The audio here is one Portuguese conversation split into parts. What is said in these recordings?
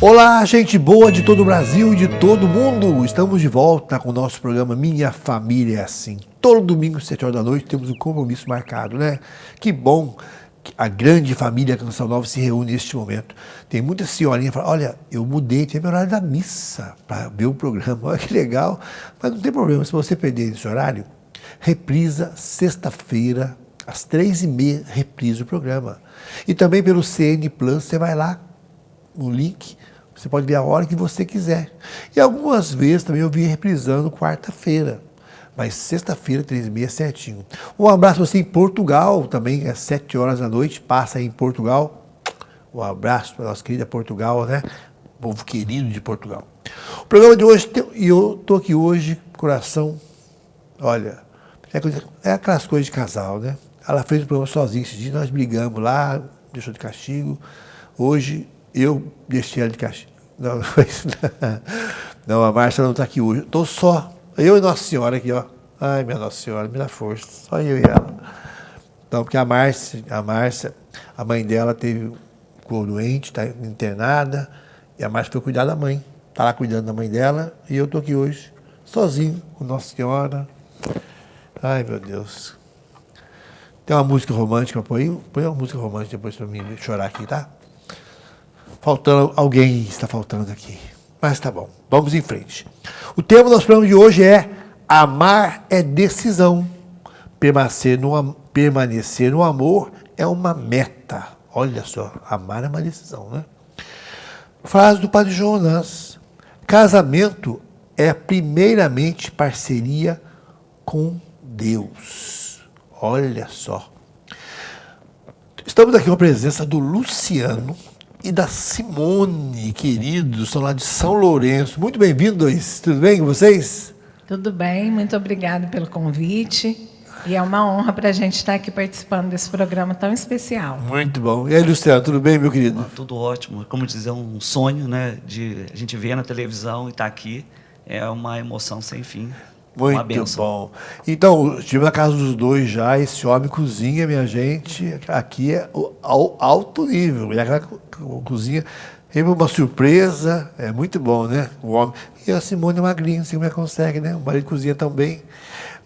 Olá, gente boa de todo o Brasil e de todo o mundo. Estamos de volta com o nosso programa Minha Família é Assim. Todo domingo, 7 horas da noite, temos um compromisso marcado, né? Que bom que a grande família Canção Nova se reúne neste momento. Tem muita senhorinha que fala, olha, eu mudei, tem meu horário da missa para ver o programa. Olha que legal. Mas não tem problema, se você perder esse horário, reprisa sexta-feira, às 3h30, reprisa o programa. E também pelo CN Plus, você vai lá no link, você pode ver a hora que você quiser. E algumas vezes também eu vi reprisando quarta-feira. Mas sexta-feira, 3h30, certinho. Um abraço para você em Portugal, também às 7 horas da noite, passa aí em Portugal. Um abraço para a nossa querida Portugal, né? Povo querido de Portugal. O programa de hoje, e eu estou aqui hoje, coração, olha, é aquelas coisas de casal, né? Ela fez o programa sozinha esse dia, nós brigamos lá, deixou de castigo. Hoje, eu deixei ela de castigo. Não, não, a Márcia não está aqui hoje. Estou só, eu e Nossa Senhora aqui, ó. Ai, minha Nossa Senhora, me dá força. Só eu e ela. Então, porque a Márcia, a mãe dela ficou doente, está internada, e a Márcia foi cuidar da mãe. Está lá cuidando da mãe dela, e eu estou aqui hoje, sozinho, com Nossa Senhora. Ai, meu Deus. Tem uma música romântica, põe uma música romântica depois para mim chorar aqui, tá? Faltando, alguém está faltando aqui. Mas tá bom, vamos em frente. O tema do nosso programa de hoje é amar é decisão. Permanecer no amor é uma meta. Olha só, amar é uma decisão, né? Frase do Padre Jonas. Casamento é primeiramente parceria com Deus. Olha só. Estamos aqui com a presença do Luciano e da Simone, queridos, são lá de São Lourenço. Muito bem-vindos, tudo bem com vocês? Tudo bem, muito obrigada pelo convite. E é uma honra para a gente estar aqui participando desse programa tão especial. Muito bom. E aí, Luciano, tudo bem, meu querido? Tudo ótimo. Como dizer, um sonho, né? De a gente ver na televisão e estar aqui. É uma emoção sem fim. Muito bom. Então, estive na casa dos dois já, esse homem cozinha, minha gente, aqui é alto nível. E aquela cozinha é uma surpresa, é muito bom, né? O homem. E a Simone é magrinha, assim como é que consegue, né? O marido cozinha tão bem.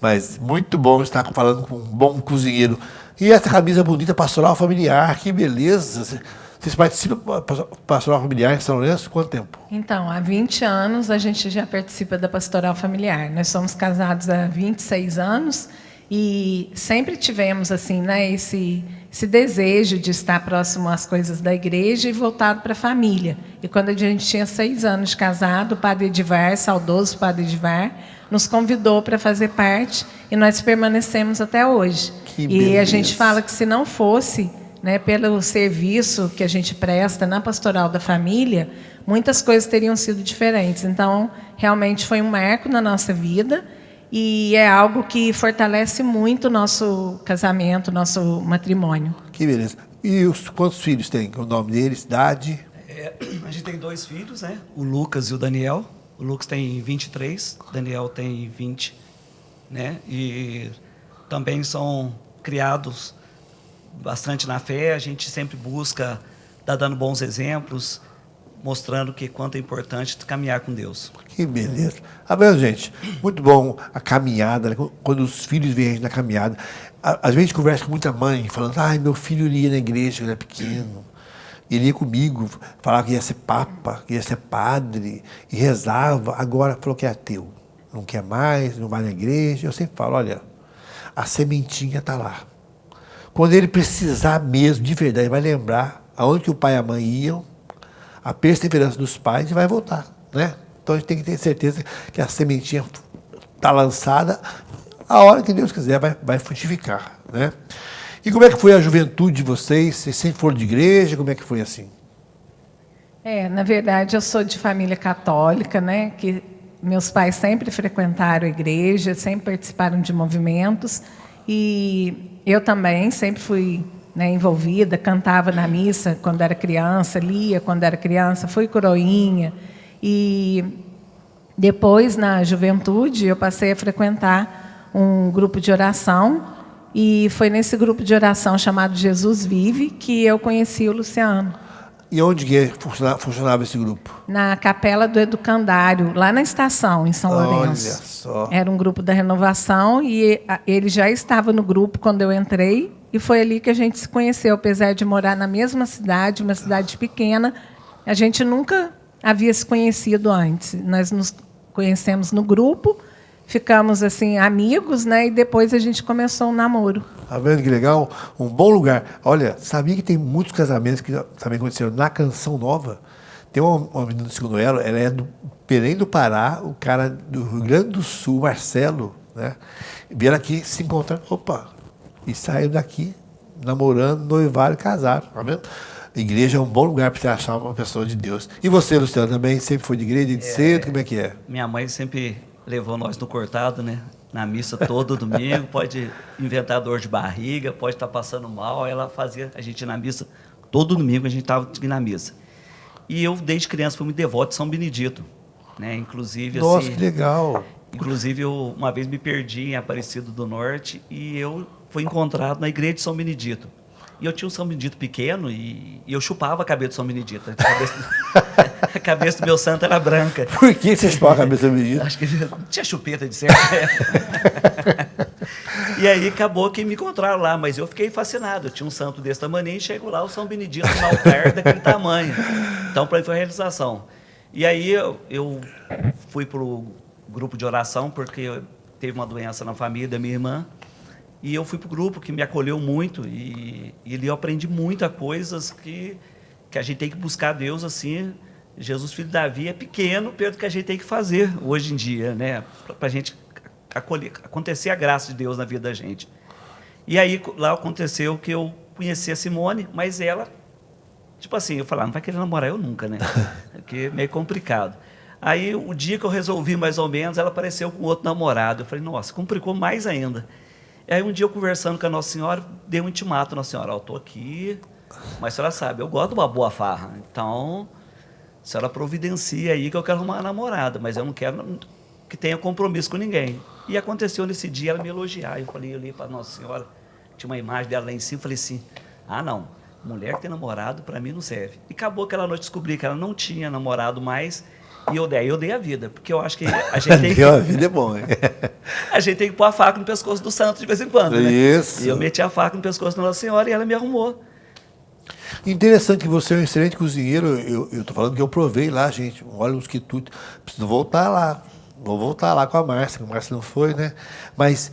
Mas muito bom estar falando com um bom cozinheiro. E essa camisa bonita, Pastoral Familiar, que beleza. Vocês participam da Pastoral Familiar em São Lourenço? Quanto tempo? Então, há 20 anos a gente já participa da Pastoral Familiar. Nós somos casados há 26 anos e sempre tivemos assim, né, esse desejo de estar próximo às coisas da igreja e voltado para a família. E quando a gente tinha 6 anos de casado, o Padre Edivar, saudoso Padre Edivar, nos convidou para fazer parte e nós permanecemos até hoje. E a gente fala que se não fosse, né, pelo serviço que a gente presta na Pastoral da Família, muitas coisas teriam sido diferentes. Então, realmente foi um marco na nossa vida e é algo que fortalece muito o nosso casamento, o nosso matrimônio. Que beleza. E quantos filhos tem? O nome deles, idade? A gente tem 2 filhos, né? O Lucas e o Daniel. O Lucas tem 23, o Daniel tem 20, né? E também são criados bastante na fé, a gente sempre busca estar dando bons exemplos, mostrando que quanto é importante caminhar com Deus. Que beleza. Tá vendo, gente? Muito bom a caminhada, né? Quando os filhos vêm na caminhada. Às vezes a gente conversa com muita mãe, falando, meu filho ia na igreja quando era pequeno. Ele ia comigo, falava que ia ser papa, que ia ser padre, e rezava. Agora falou que é ateu. Não quer mais, não vai na igreja. Eu sempre falo, olha, a sementinha está lá. Quando ele precisar mesmo, de verdade, vai lembrar aonde que o pai e a mãe iam, a perseverança dos pais e vai voltar, né? Então a gente tem que ter certeza que a sementinha está lançada, a hora que Deus quiser vai frutificar, né? E como é que foi a juventude de vocês? Vocês sempre foram de igreja? Como é que foi assim? Na verdade, eu sou de família católica, né? Que meus pais sempre frequentaram a igreja, sempre participaram de movimentos. E eu também sempre fui, né, envolvida, cantava na missa quando era criança, lia quando era criança, fui coroinha. E depois, na juventude, eu passei a frequentar um grupo de oração. E foi nesse grupo de oração chamado Jesus Vive que eu conheci o Luciano. E onde que funcionava esse grupo? Na Capela do Educandário, lá na estação, em São Lourenço. Olha só. Era um grupo da renovação e ele já estava no grupo quando eu entrei e foi ali que a gente se conheceu, apesar de morar na mesma cidade, uma cidade pequena, a gente nunca havia se conhecido antes. Nós nos conhecemos no grupo, ficamos assim amigos, né? E depois a gente começou um namoro. Tá vendo que legal? Um bom lugar. Olha, sabia que tem muitos casamentos que também aconteceram na Canção Nova? Tem uma menina do segundo elo, ela é do Belém do Pará, o cara do Rio Grande do Sul, Marcelo, né? Vieram aqui se encontrar, opa, e saíram daqui namorando, noivaram e casaram, tá vendo? A igreja é um bom lugar para você achar uma pessoa de Deus. E você, Luciano, também sempre foi de igreja, de cedo, como é que é? Minha mãe sempre levou nós no cortado, né? Na missa todo domingo, pode inventar dor de barriga, pode estar passando mal. Ela fazia a gente ir na missa todo domingo, a gente estava na missa. E eu, desde criança, fui muito devoto de São Benedito, né? Inclusive, Nossa, assim, que legal. Inclusive, eu uma vez me perdi em Aparecido do Norte e eu fui encontrado na igreja de São Benedito. E eu tinha um São Benedito pequeno e eu chupava a cabeça de São Benedito. A cabeça do meu santo era branca. Por que você chupava a cabeça do menino? Acho que tinha chupeta de certo. E aí acabou que me encontraram lá, mas eu fiquei fascinado. Eu tinha um santo desse tamanho e chego lá, o São Benedito no altar daquele tamanho. Então, para mim foi a realização. E aí eu fui para o grupo de oração, porque teve uma doença na família da minha irmã. E eu fui para o grupo que me acolheu muito. E ali eu aprendi muitas coisas que a gente tem que buscar Deus assim. Jesus, filho de Davi, é pequeno perto do que a gente tem que fazer hoje em dia, né? Para a gente acontecer a graça de Deus na vida da gente. E aí lá aconteceu que eu conheci a Simone, mas ela, tipo assim, eu falava, não vai querer namorar eu nunca, né? Porque é meio complicado. Aí o dia que eu resolvi mais ou menos, ela apareceu com outro namorado. Eu falei, nossa, complicou mais ainda. E aí um dia eu conversando com a Nossa Senhora, dei um intimato à Nossa Senhora, eu estou aqui, mas a senhora sabe, eu gosto de uma boa farra, então a senhora providencia aí que eu quero arrumar uma namorada, mas eu não quero que tenha compromisso com ninguém. E aconteceu nesse dia ela me elogiar. Eu olhei para Nossa Senhora, tinha uma imagem dela lá em cima, falei assim, não, mulher que tem namorado para mim não serve. E acabou aquela noite, descobri que ela não tinha namorado mais, e eu dei a vida, porque eu acho que a gente tem que... a vida é bom, hein? A gente tem que pôr a faca no pescoço do santo de vez em quando, né? Isso. E eu meti a faca no pescoço da Nossa Senhora e ela me arrumou. Interessante que você é um excelente cozinheiro. Eu estou falando que eu provei lá, gente. Olha os quitutes. Preciso voltar lá. Vou voltar lá com a Márcia, que a Márcia não foi, né? Mas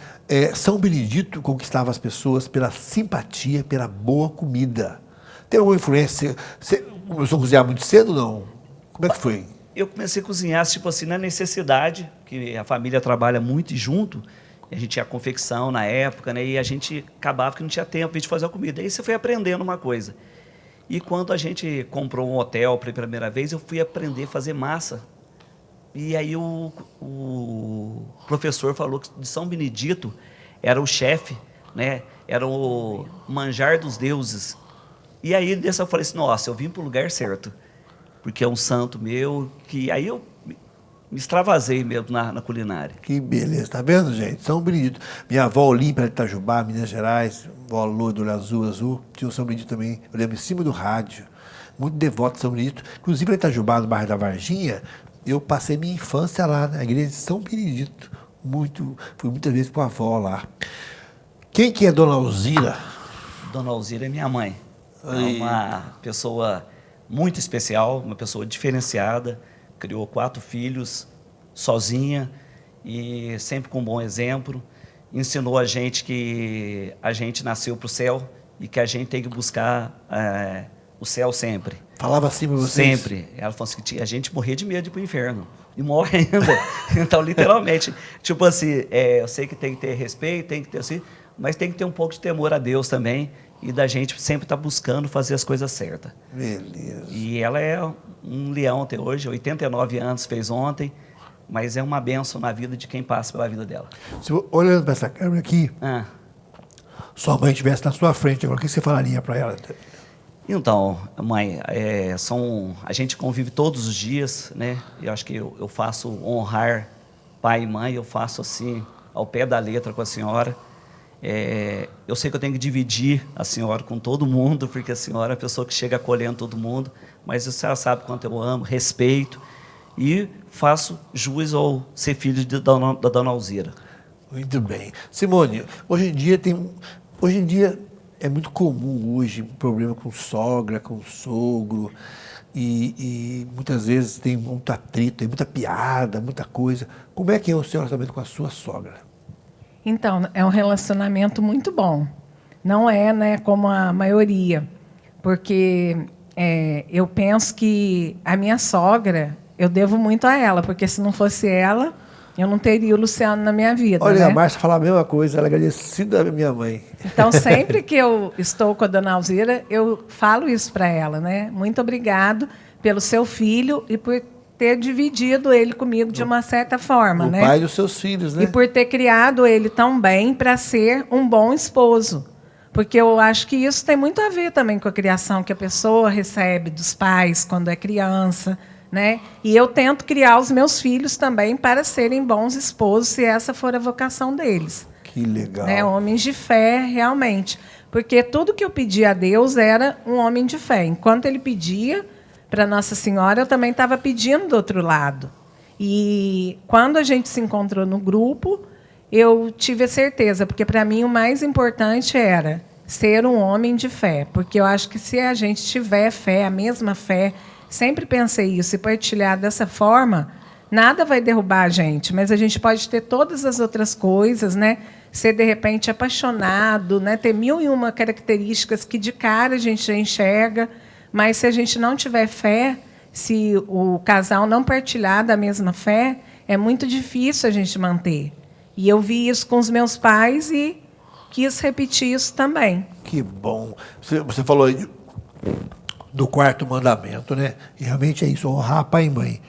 São Benedito conquistava as pessoas pela simpatia, pela boa comida. Tem alguma influência? Você começou a cozinhar muito cedo ou não? Como é que foi? Eu comecei a cozinhar, tipo assim, na necessidade, que a família trabalha muito junto, a gente tinha confecção na época, né? E a gente acabava que não tinha tempo de fazer a comida. Aí você foi aprendendo uma coisa. E quando a gente comprou um hotel pela primeira vez, eu fui aprender a fazer massa. E aí o professor falou que de São Benedito era o chefe, né? Era o manjar dos deuses. E aí dessa eu falei assim, nossa, eu vim para o lugar certo. Porque é um santo meu, que aí eu me extravasei mesmo na culinária. Que beleza, tá vendo, gente? São Benedito. Minha avó Olímpia de Itajubá, Minas Gerais, avó Lourdes, olho azul, tinha o São Benedito também, eu lembro, em cima do rádio. Muito devoto de São Benedito. Inclusive, em Itajubá, no bairro da Varginha, eu passei minha infância lá, na igreja de São Benedito. Fui muitas vezes com a avó lá. Quem que é Dona Alzira? Dona Alzira é minha mãe. Aí. É uma pessoa muito especial, uma pessoa diferenciada, criou 4 filhos sozinha e sempre com um bom exemplo. Ensinou a gente que a gente nasceu para o céu e que a gente tem que buscar o céu sempre. Falava assim para vocês? Sempre. Ela falou assim que a gente morria de medo de ir para o inferno. E morre ainda. Então, literalmente, tipo assim, eu sei que tem que ter respeito, tem que ter assim, mas tem que ter um pouco de temor a Deus também e da gente sempre estar buscando fazer as coisas certas. Beleza. E ela é um leão até hoje, 89 anos fez ontem, mas é uma bênção na vida de quem passa pela vida dela. Olhando para essa câmera aqui, Ah. sua mãe estivesse na sua frente agora, o que você falaria para ela? Então, mãe, a gente convive todos os dias, né? Eu acho que eu faço honrar pai e mãe, eu faço assim, ao pé da letra com a senhora. Eu sei que eu tenho que dividir a senhora com todo mundo, porque a senhora é a pessoa que chega acolhendo todo mundo, mas a senhora sabe quanto eu amo, respeito e faço jus ao ser filho da dona Alzira. Muito bem. Simone, hoje em dia é muito comum hoje problema com sogra, com sogro, e muitas vezes tem muito atrito, tem muita piada, muita coisa. Como é que é o seu relacionamento com a sua sogra? Então, é um relacionamento muito bom. Não é, né, como a maioria, porque eu penso que a minha sogra, eu devo muito a ela, porque se não fosse ela, eu não teria o Luciano na minha vida. Olha, né? a Márcia fala a mesma coisa, ela é agradecida da minha mãe. Então, sempre que eu estou com a dona Alzira, eu falo isso para ela, né? Muito obrigado pelo seu filho e por ter dividido ele comigo de uma certa forma, O né? pai dos seus filhos, né? E por ter criado ele tão bem para ser um bom esposo. Porque eu acho que isso tem muito a ver também com a criação que a pessoa recebe dos pais quando é criança, né? E eu tento criar os meus filhos também para serem bons esposos, se essa for a vocação deles. Que legal. Né? Homens de fé, realmente. Porque tudo que eu pedia a Deus era um homem de fé. Enquanto ele pedia para Nossa Senhora, eu também estava pedindo do outro lado. E quando a gente se encontrou no grupo, eu tive a certeza, porque para mim o mais importante era ser um homem de fé. Porque eu acho que se a gente tiver fé, a mesma fé, sempre pensei isso, e partilhar dessa forma, nada vai derrubar a gente, mas a gente pode ter todas as outras coisas, né? Ser, de repente, apaixonado, né? Ter 1001 características que, de cara, a gente já enxerga, mas se a gente não tiver fé, se o casal não partilhar da mesma fé, é muito difícil a gente manter. E eu vi isso com os meus pais e quis repetir isso também. Que bom. Você falou aí do quarto mandamento, né? E realmente é isso, honrar pai e mãe.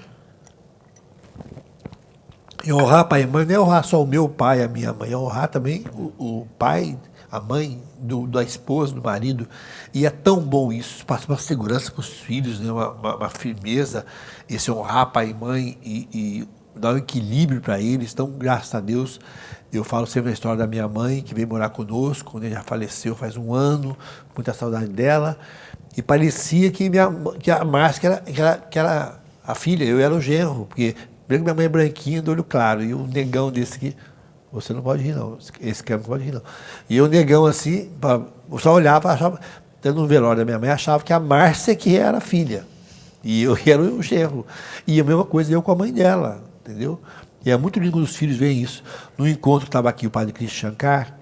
E honrar pai e mãe não é honrar só o meu pai, a minha mãe, é honrar também o pai, a mãe da esposa, do marido. E é tão bom isso, passa uma segurança para os filhos, né? uma firmeza, esse honrar pai e mãe e dar um equilíbrio para eles. Então, graças a Deus, eu falo sempre a história da minha mãe, que veio morar conosco, né? Já faleceu faz um ano, muita saudade dela. E parecia que a Márcia que era a filha, eu era o genro, porque primeiro minha mãe é branquinha, do olho claro, e o negão desse aqui, você não pode rir não, esse cara não pode rir não. E o negão assim, eu só olhava, achava, tendo um velório da minha mãe, achava que a Márcia que era a filha, e eu era o genro. E a mesma coisa eu com a mãe dela, entendeu? E é muito lindo quando os filhos veem isso. No encontro que estava aqui o padre Cristian Shankar,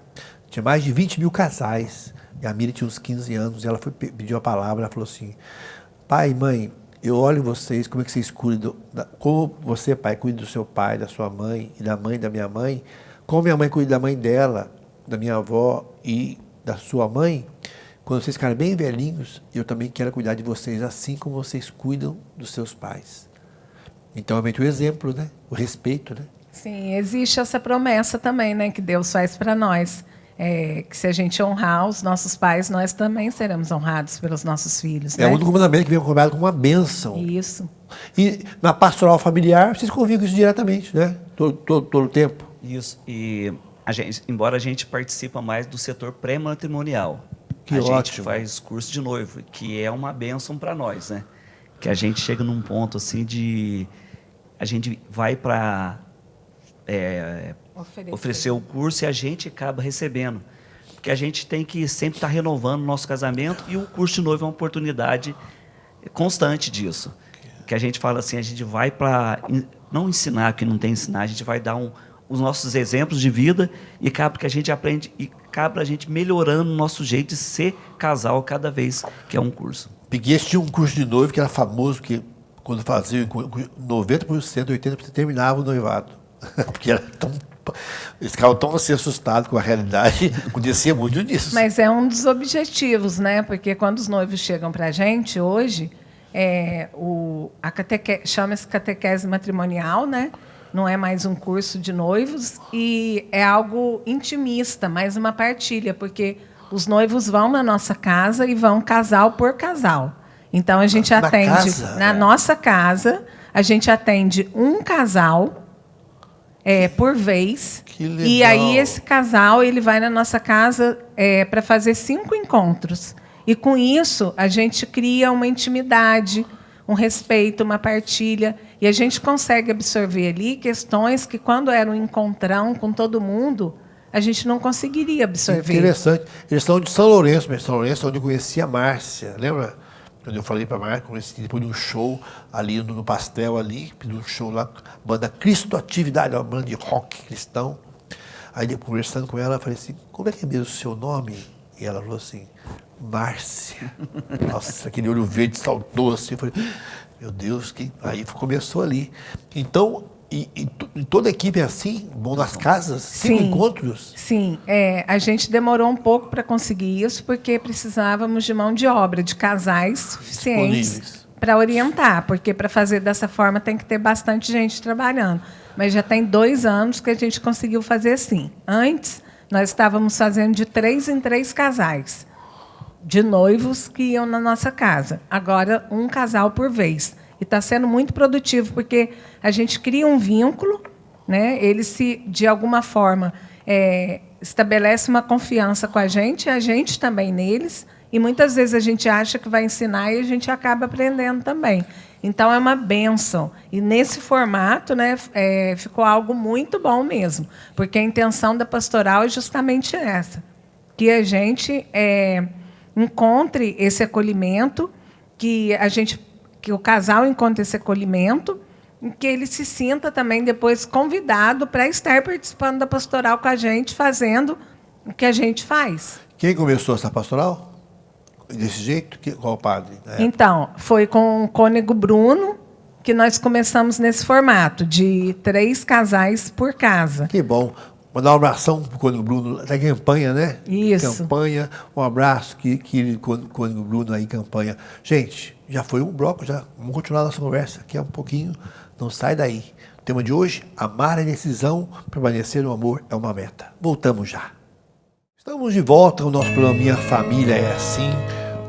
tinha mais de 20 mil casais. E a Miriam tinha uns 15 anos, e ela pediu a palavra, ela falou assim, pai e mãe, eu olho vocês, como é que vocês cuidam, como você, pai, cuida do seu pai, da sua mãe e da mãe da minha mãe, como minha mãe cuida da mãe dela, da minha avó e da sua mãe, quando vocês ficarem bem velhinhos, eu também quero cuidar de vocês assim como vocês cuidam dos seus pais. Então, realmente, o exemplo, né? O respeito, né? Sim, existe essa promessa também, né, que Deus faz para nós. Que se a gente honrar os nossos pais, nós também seremos honrados pelos nossos filhos. É né? um do mandamento que vem acompanhado com uma bênção. Isso. E na pastoral familiar, vocês convivem com isso diretamente, né? Todo o tempo. Isso. E embora a gente participa mais do setor pré-matrimonial, Que a ótimo. gente faz curso de noivo, que é uma bênção para nós, né? Que a gente chega num ponto assim de a gente vai para oferecer o curso e a gente acaba recebendo. Porque a gente tem que sempre estar renovando o nosso casamento e o curso de noivo é uma oportunidade constante disso. Que a gente fala assim, a gente vai para não ensinar que não tem ensinar, a gente vai dar os nossos exemplos de vida e acaba que a gente aprende e acaba a gente melhorando o nosso jeito de ser casal cada vez que é um curso. Piguete tinha um curso de noivo que era famoso, que quando fazia 90%, 80% terminava o noivado. Porque era tão, eles ficavam tão assim, assustados com a realidade, acontecia muito disso. Mas é um dos objetivos, né? Porque quando os noivos chegam para a gente hoje, chama-se catequese matrimonial, né? Não é mais um curso de noivos e é algo intimista, mais uma partilha, porque os noivos vão na nossa casa e vão casal por casal. Então a gente atende casa? na nossa casa, a gente atende um casal por vez. Que legal. E aí esse casal ele vai na nossa casa para fazer 5 encontros. E com isso a gente cria uma intimidade, um respeito, uma partilha. E a gente consegue absorver ali questões que, quando era um encontrão com todo mundo, a gente não conseguiria absorver. Interessante. Eles são de São Lourenço, mas São Lourenço é onde eu conheci a Márcia. Lembra? Quando eu falei para a Márcia, conheci depois de um show ali no Pastel, ali, pedi um show lá, banda Cristo Atividade, uma banda de rock cristão. Aí, conversando com ela, eu falei assim, como é que é mesmo o seu nome? E ela falou assim, Márcia. Nossa, aquele olho verde saltou assim. Eu falei, meu Deus, aí começou ali. Então, e toda a equipe é assim? Vão nas casas? 5 encontros? Sim, a gente demorou um pouco para conseguir isso, porque precisávamos de mão de obra, de casais suficientes para orientar, porque para fazer dessa forma tem que ter bastante gente trabalhando. Mas já tem 2 anos que a gente conseguiu fazer assim. Antes, nós estávamos fazendo de 3 em 3 casais, de noivos que iam na nossa casa. Agora, um casal por vez. E está sendo muito produtivo, porque a gente cria um vínculo, né? Eles, de alguma forma, estabelece uma confiança com a gente também neles, e muitas vezes a gente acha que vai ensinar e a gente acaba aprendendo também. Então, é uma bênção. E, nesse formato, né, ficou algo muito bom mesmo, porque a intenção da pastoral é justamente essa, que a gente encontre esse acolhimento, que o casal encontre esse acolhimento, e que ele se sinta também depois convidado para estar participando da pastoral com a gente, fazendo o que a gente faz. Quem começou essa pastoral? Desse jeito? Qual padre? Então, foi com o cônego Bruno que nós começamos nesse formato, de 3 casais por casa. Que bom. Mandar um abração para o cônego Bruno da campanha, né? Isso. Campanha, um abraço, que cônego Bruno aí, campanha. Gente, já foi um bloco, já. Vamos continuar nossa conversa aqui um pouquinho. Não sai daí. O tema de hoje, amar é decisão, permanecer no amor é uma meta. Voltamos já. Estamos de volta com o nosso programa Minha Família é Assim,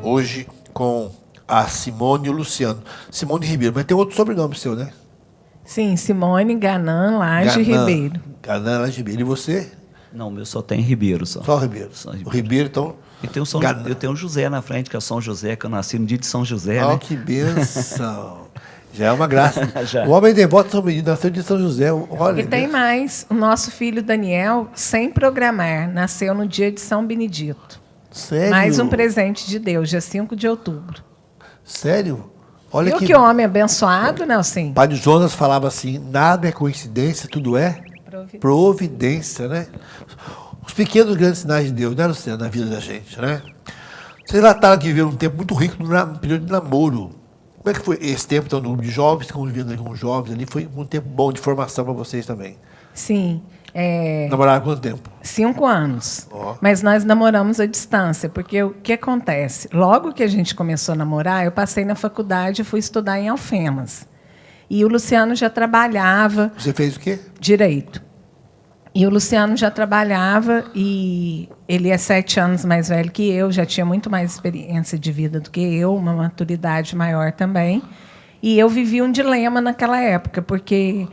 hoje com a Simone e o Luciano. Simone Ribeiro, mas tem outro sobrenome seu, né? Sim, Simone Ganan Lage Ribeiro. Ganan Lage Ribeiro. E você? Não, meu só tem Ribeiro. Só Ribeiro. O Ribeiro, então... Eu tenho o José na frente, que é o São José, que eu nasci no dia de São José, né? Oh, que bênção! Já é uma graça. O homem devoto São Benedito nasceu de São José. Olha, e tem mais. O nosso filho Daniel, sem programar, nasceu no dia de São Benedito. Sério? Mais um presente de Deus, dia 5 de outubro. Sério? Olha que homem abençoado, Nelson. Padre Jonas falava assim, nada é coincidência, tudo é providência, né? Os pequenos grandes sinais de Deus, né, Luciano, na vida da gente, né? Vocês relataram que viveram um tempo muito rico no período de namoro. Como é que foi esse tempo, então, no grupo de jovens, convivendo com os jovens ali? Foi um tempo bom de formação para vocês também? Sim. Namoraram quanto tempo? 5 anos. Oh. Mas nós namoramos à distância, porque o que acontece? Logo que a gente começou a namorar, eu passei na faculdade e fui estudar em Alfenas. E o Luciano já trabalhava... Você fez o quê? Direito. E o Luciano já trabalhava, e ele é 7 anos mais velho que eu, já tinha muito mais experiência de vida do que eu, uma maturidade maior também. E eu vivi um dilema naquela época, porque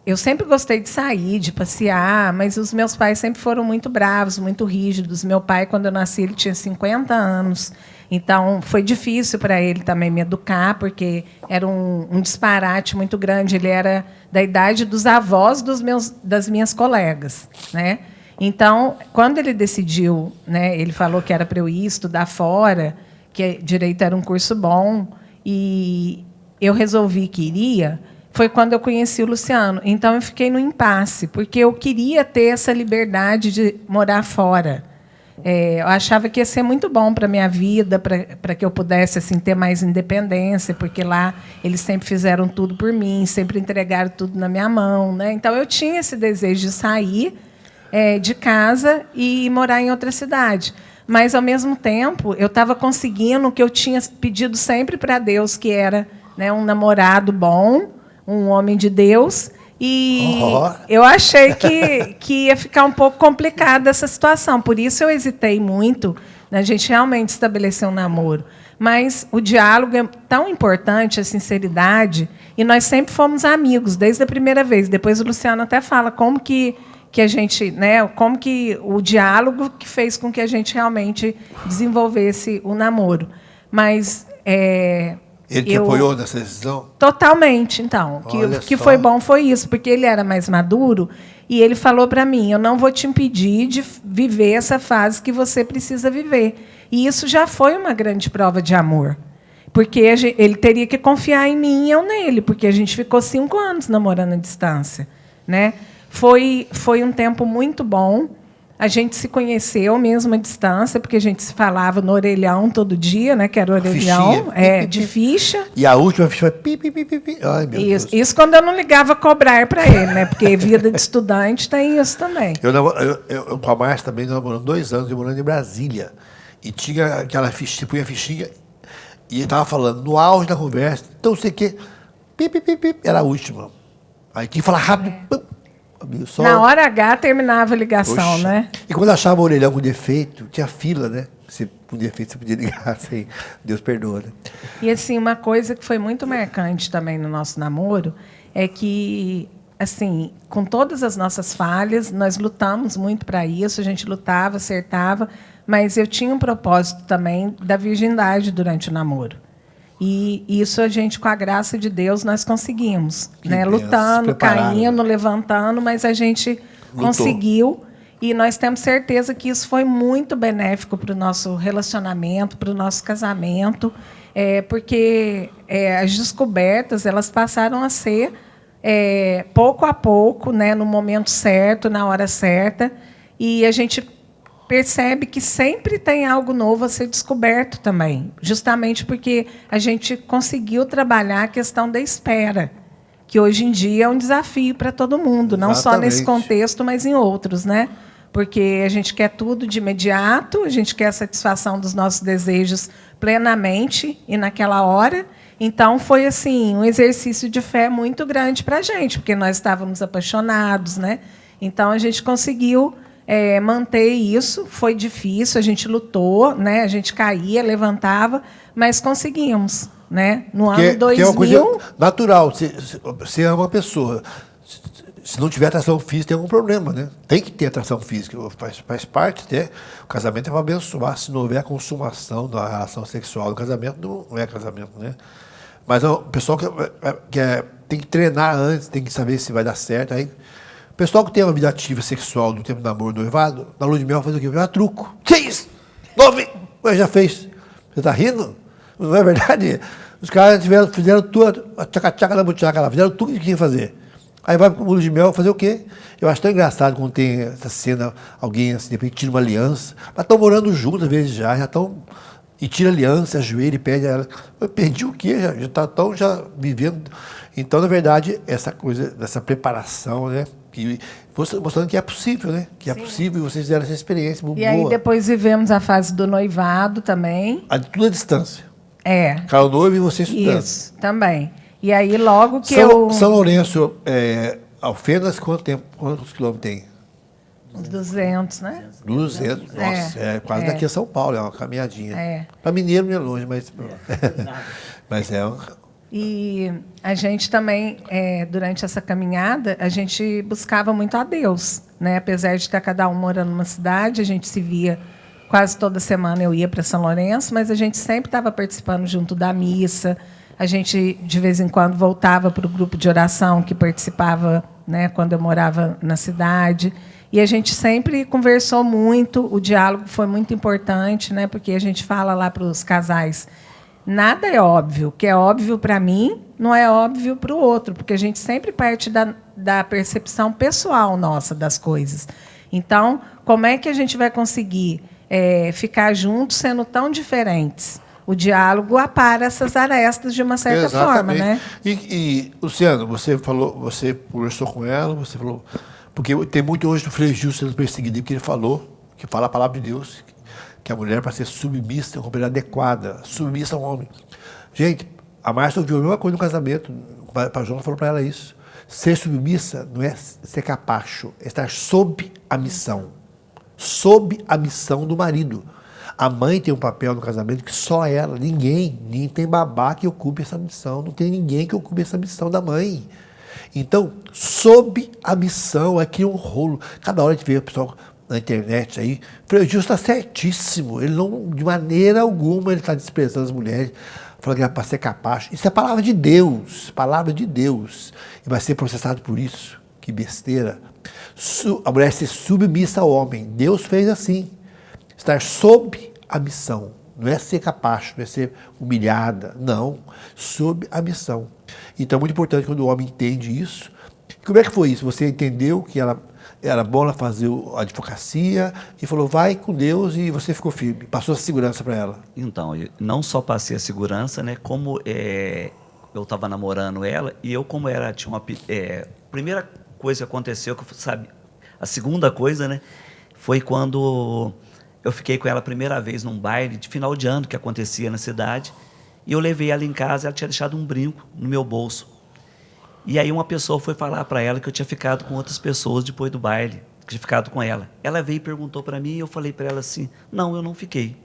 eu sempre gostei de sair, de passear, mas os meus pais sempre foram muito bravos, muito rígidos. Meu pai, quando eu nasci, ele tinha 50 anos. Então, foi difícil para ele também me educar, porque era um disparate muito grande. Ele era da idade dos avós das minhas colegas, né? Então, quando ele decidiu, né, ele falou que era para eu ir estudar fora, que direito era um curso bom, e eu resolvi que iria, foi quando eu conheci o Luciano. Então, eu fiquei no impasse, porque eu queria ter essa liberdade de morar fora. Eu achava que ia ser muito bom para a minha vida, para que eu pudesse assim, ter mais independência, porque lá eles sempre fizeram tudo por mim, sempre entregaram tudo na minha mão, né? Então, eu tinha esse desejo de sair de casa e morar em outra cidade. Mas, ao mesmo tempo, eu estava conseguindo o que eu tinha pedido sempre para Deus, que era, né, um namorado bom, um homem de Deus. E eu achei que ia ficar um pouco complicada essa situação. Por isso eu hesitei muito A gente realmente estabeleceu um namoro. Mas o diálogo é tão importante, a sinceridade, e nós sempre fomos amigos, desde a primeira vez. Depois o Luciano até fala como que a gente, né, como que o diálogo que fez com que a gente realmente desenvolvesse o namoro. Mas Ele te apoiou nessa decisão? Totalmente, então. Que foi bom foi isso, porque ele era mais maduro e ele falou para mim, eu não vou te impedir de viver essa fase que você precisa viver. E isso já foi uma grande prova de amor. Porque ele teria que confiar em mim e eu nele, porque a gente ficou 5 anos namorando à distância, né? Foi um tempo muito bom. A gente se conheceu mesmo à distância, porque a gente se falava no orelhão todo dia, né? Que era o orelhão, de ficha. E a última ficha foi pi, pi, pi, pi, pi. Ai, meu Deus. Isso quando eu não ligava cobrar para ele, né? Porque vida de estudante tem isso também. Eu com a Márcia também namorando 2 anos, eu morando em Brasília. E tinha aquela fichinha, punha a fichinha, e ele estava falando, no auge da conversa, então sei o quê, pi, pi, pi, pi, era a última. Aí tinha que falar rápido. Só... Na hora H terminava a ligação, Poxa. Né? E quando achava o orelhão com defeito, tinha fila, né? Com defeito você podia ligar, assim, Deus perdoa, né? E assim, uma coisa que foi muito marcante também no nosso namoro é que, assim, com todas as nossas falhas, nós lutamos muito para isso, a gente lutava, acertava, mas eu tinha um propósito também da virgindade durante o namoro. E isso a gente, com a graça de Deus, nós conseguimos, né? Lutando, caindo, levantando, mas a gente conseguiu. E nós temos certeza que isso foi muito benéfico para o nosso relacionamento, para o nosso casamento, porque as descobertas elas passaram a ser pouco a pouco, né? No momento certo, na hora certa, e a gente percebe que sempre tem algo novo a ser descoberto também, justamente porque a gente conseguiu trabalhar a questão da espera, que hoje em dia é um desafio para todo mundo, não só nesse contexto, mas em outros, né? Porque a gente quer tudo de imediato, a gente quer a satisfação dos nossos desejos plenamente e naquela hora. Então, foi assim um exercício de fé muito grande para a gente, porque nós estávamos apaixonados, né? Então, a gente conseguiu manter isso. Foi difícil, a gente lutou, né? A gente caía, levantava, mas conseguimos, né? No ano 2000... Que é uma coisa natural. Você ama uma pessoa. Se não tiver atração física, tem algum problema, né? Tem que ter atração física, faz parte, né? O casamento é para abençoar. Se não houver a consumação da relação sexual do casamento, não é casamento, né? Mas o pessoal tem que treinar antes, tem que saber se vai dar certo. Aí, o pessoal que tem uma vida ativa sexual no tempo do namoro, noivado, na lua de mel faz o quê? Vai truco. Que isso? Ué, já fez. Você está rindo? Não é verdade? Os caras fizeram tudo, a tchaca-tchaca da butiaca lá, fizeram tudo que tinha que fazer. Aí vai para o lua de mel fazer o quê? Eu acho tão engraçado quando tem essa cena, alguém assim, de repente tira uma aliança, mas estão morando juntos às vezes já estão... E tira a aliança, ajoelha e pede a ela. Eu perdi o quê? Já estão vivendo. Então, na verdade, essa coisa, dessa preparação, né? Mostrando que é possível, né? Que é possível, e vocês fizeram essa experiência muito boa. E aí depois vivemos a fase do noivado também. Tudo à distância. Cara, o noivo e você estudando. Isso, também. E aí logo que São Lourenço, Alfenas, quantos quilômetros tem? Uns 200, né? 200, nossa, quase daqui a São Paulo, é uma caminhadinha. Para mineiro não é longe, mas... mas E a gente também, durante essa caminhada, a gente buscava muito a Deus, né? Apesar de estar cada um morando numa cidade, a gente se via quase toda semana, eu ia para São Lourenço, mas a gente sempre estava participando junto da missa, a gente, de vez em quando, voltava para o grupo de oração que participava, né, quando eu morava na cidade. E a gente sempre conversou muito, o diálogo foi muito importante, né, porque a gente fala lá para os casais, nada é óbvio, o que é óbvio para mim não é óbvio para o outro, porque a gente sempre parte da percepção pessoal nossa das coisas. Então, como é que a gente vai conseguir ficar juntos sendo tão diferentes? O diálogo apara essas arestas de uma certa forma, né? E, Luciano, você conversou com ela, você falou... Porque tem muito hoje do Frei Gil sendo perseguido, porque ele falou, que fala a palavra de Deus, que a mulher, para ser submissa, é uma mulher adequada, submissa ao homem. Gente, a Márcia ouviu a mesma coisa no casamento, o João falou para ela isso. Ser submissa não é ser capacho, é estar sob a missão do marido. A mãe tem um papel no casamento que só ela, ninguém tem babá que ocupe essa missão, não tem ninguém que ocupe essa missão da mãe. Então, sob a missão, aqui é um rolo. Cada hora a gente vê o pessoal na internet aí, Frei Gilson está certíssimo, ele não, de maneira alguma, ele está desprezando as mulheres, falando que é para ser capaz. Isso é palavra de Deus, e vai ser processado por isso. Que besteira. A mulher ser submissa ao homem, Deus fez assim, estar sob a missão, não é ser capaz, não é ser humilhada, não, sob a missão. Então é muito importante quando o homem entende isso. Como é que foi isso? Você entendeu que ela era bom ela fazer a advocacia e falou, vai com Deus, e você ficou firme, passou a segurança para ela. Então, eu não só passei a segurança, né? Como eu estava namorando ela, e eu, como era, tinha uma... primeira coisa que aconteceu, que eu sabe, a segunda coisa, né? Foi quando eu fiquei com ela a primeira vez num baile de final de ano que acontecia na cidade, e eu levei ela em casa, ela tinha deixado um brinco no meu bolso. E aí uma pessoa foi falar para ela que eu tinha ficado com outras pessoas depois do baile, que tinha ficado com ela. Ela veio e perguntou para mim, e eu falei para ela assim, não, eu não fiquei.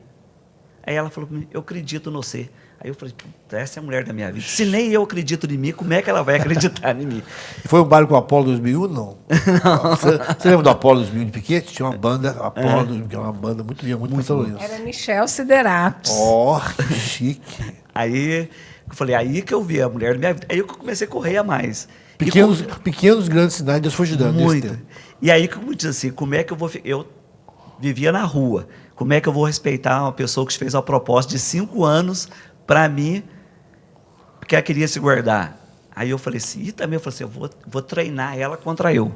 Aí ela falou para mim, eu acredito no você. Aí eu falei, essa é a mulher da minha vida. Se nem eu acredito em mim, como é que ela vai acreditar em mim? E foi um baile com o Apolo 2001, não? Não. Você lembra do Apolo 2001 de Piquete? Tinha uma banda, Apolo 2001, que é uma banda muito passarolense. Era Michel Siderato. Oh, que chique. Aí eu falei, aí que eu vi a mulher da minha vida. Aí eu comecei a correr a mais. Pequenos grandes sinais, Deus foi ajudando. Muito. E aí, como diz assim, como é que eu vou... Eu vivia na rua. Como é que eu vou respeitar uma pessoa que fez uma proposta de 5 anos para mim, porque ela queria se guardar? Aí eu falei assim, e também eu falei assim, eu vou treinar ela contra eu.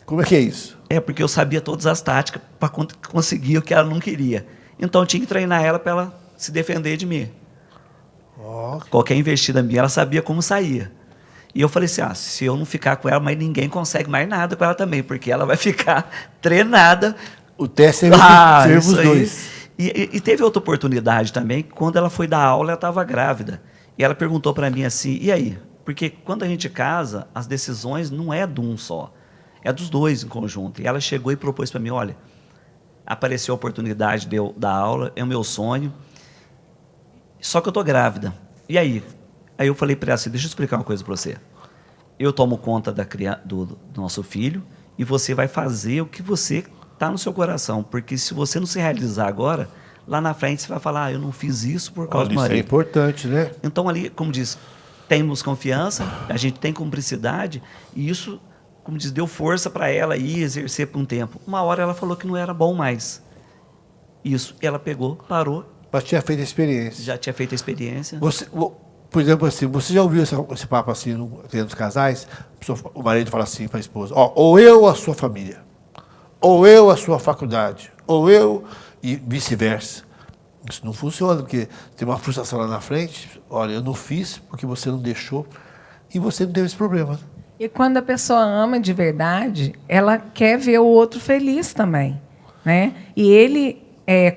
Como é que é isso? É porque eu sabia todas as táticas para conseguir o que ela não queria. Então eu tinha que treinar ela para ela se defender de mim. Oh. Qualquer investida minha, ela sabia como saía. E eu falei assim, se eu não ficar com ela, mas ninguém consegue mais nada com ela também, porque ela vai ficar treinada. O teste serve os dois. E teve outra oportunidade também, quando ela foi dar aula, ela estava grávida. E ela perguntou para mim assim, e aí? Porque quando a gente casa, as decisões não é de um só, é dos dois em conjunto. E ela chegou e propôs para mim, olha, apareceu a oportunidade de eu dar aula, é o meu sonho, só que eu estou grávida. E aí? Aí eu falei para ela assim, deixa eu explicar uma coisa para você. Eu tomo conta do nosso filho e você vai fazer o que você está no seu coração. Porque se você não se realizar agora, lá na frente você vai falar, eu não fiz isso por causa do marido. Isso é importante, né? Então ali, como diz, temos confiança, a gente tem cumplicidade, e isso, como diz, deu força para ela ir exercer por um tempo. Uma hora ela falou que não era bom mais. Isso, ela pegou, parou. Mas tinha feito a experiência. Já tinha feito a experiência. Por exemplo, assim, você já ouviu esse papo assim entre os casais? O marido fala assim para a esposa, ou eu ou a sua família, ou eu a sua faculdade, ou eu, e vice-versa. Isso não funciona, porque tem uma frustração lá na frente, olha, eu não fiz porque você não deixou, e você não teve esse problema. E quando a pessoa ama de verdade, ela quer ver o outro feliz também, né? E ele,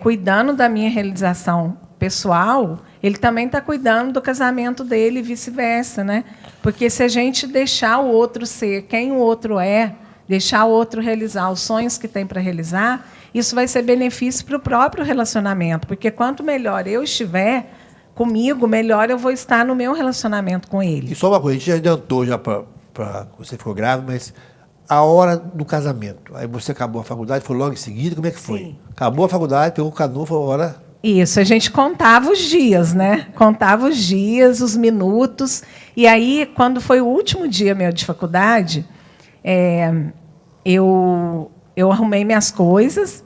cuidando da minha realização pessoal, ele também está cuidando do casamento dele e vice-versa, né? Porque se a gente deixar o outro ser quem o outro é, deixar o outro realizar os sonhos que tem para realizar, isso vai ser benefício para o próprio relacionamento, porque quanto melhor eu estiver comigo, melhor eu vou estar no meu relacionamento com ele. E só uma coisa, a gente já adiantou já para você ficou grávida, mas a hora do casamento, aí você acabou a faculdade, foi logo em seguida, como é que foi? Sim. Acabou a faculdade, pegou o canu, foi a hora... Isso, a gente contava os dias, né? Contava os dias, os minutos. E aí, quando foi o último dia meu de faculdade, eu arrumei minhas coisas